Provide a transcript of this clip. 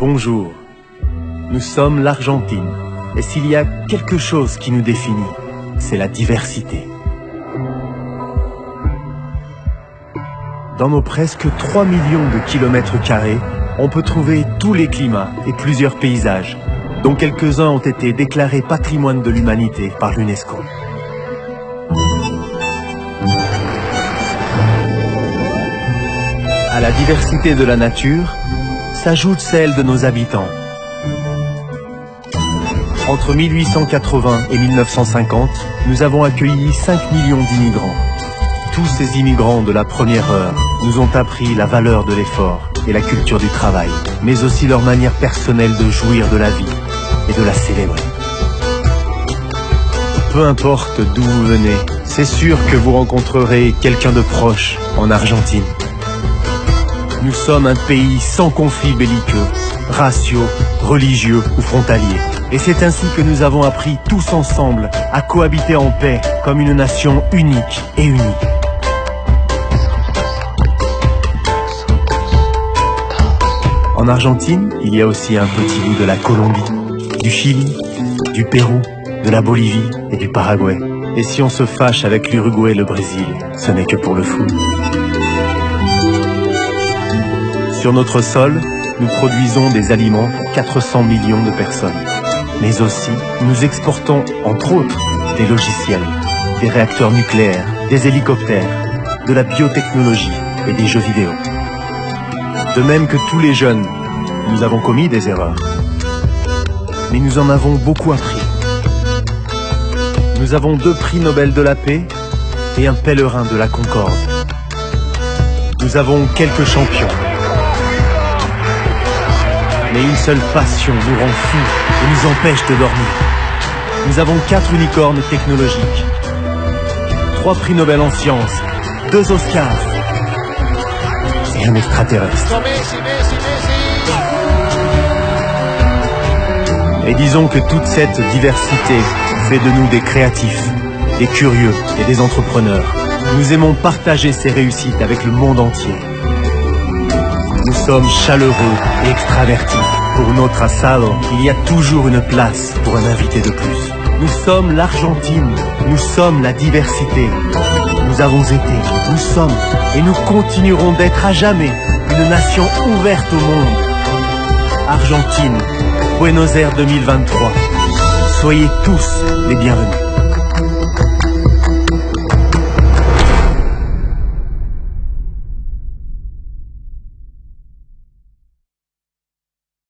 Bonjour, nous sommes l'Argentine, et s'il y a quelque chose qui nous définit, c'est la diversité. Dans nos presque 3 millions de kilomètres carrés, on peut trouver tous les climats et plusieurs paysages, dont quelques-uns ont été déclarés patrimoine de l'humanité par l'UNESCO. À la diversité de la nature, s'ajoute celle de nos habitants. Entre 1880 et 1950, nous avons accueilli 5 millions d'immigrants. Tous ces immigrants de la première heure nous ont appris la valeur de l'effort et la culture du travail, mais aussi leur manière personnelle de jouir de la vie et de la célébrer. Peu importe d'où vous venez, c'est sûr que vous rencontrerez quelqu'un de proche en Argentine. Nous sommes un pays sans conflits belliqueux, raciaux, religieux ou frontaliers. Et c'est ainsi que nous avons appris tous ensemble à cohabiter en paix comme une nation unique et unie. En Argentine, il y a aussi un petit bout de la Colombie, du Chili, du Pérou, de la Bolivie et du Paraguay. Et si on se fâche avec l'Uruguay et le Brésil, ce n'est que pour le foot. Sur notre sol, nous produisons des aliments pour 400 millions de personnes. Mais aussi, nous exportons, entre autres, des logiciels, des réacteurs nucléaires, des hélicoptères, de la biotechnologie et des jeux vidéo. De même que tous les jeunes, nous avons commis des erreurs. Mais nous en avons beaucoup appris. Nous avons 2 prix Nobel de la paix et un pèlerin de la Concorde. Nous avons quelques champions. Mais une seule passion nous rend fous et nous empêche de dormir. Nous avons 4 unicornes technologiques, 3 prix Nobel en sciences, 2 Oscars et un extraterrestre. Et disons que toute cette diversité fait de nous des créatifs, des curieux et des entrepreneurs. Nous aimons partager ces réussites avec le monde entier. Nous sommes chaleureux et extravertis. Pour notre asado, il y a toujours une place pour un invité de plus. Nous sommes l'Argentine, nous sommes la diversité. Nous avons été, nous sommes et nous continuerons d'être à jamais une nation ouverte au monde. Argentine, Buenos Aires 2023. Soyez tous les bienvenus.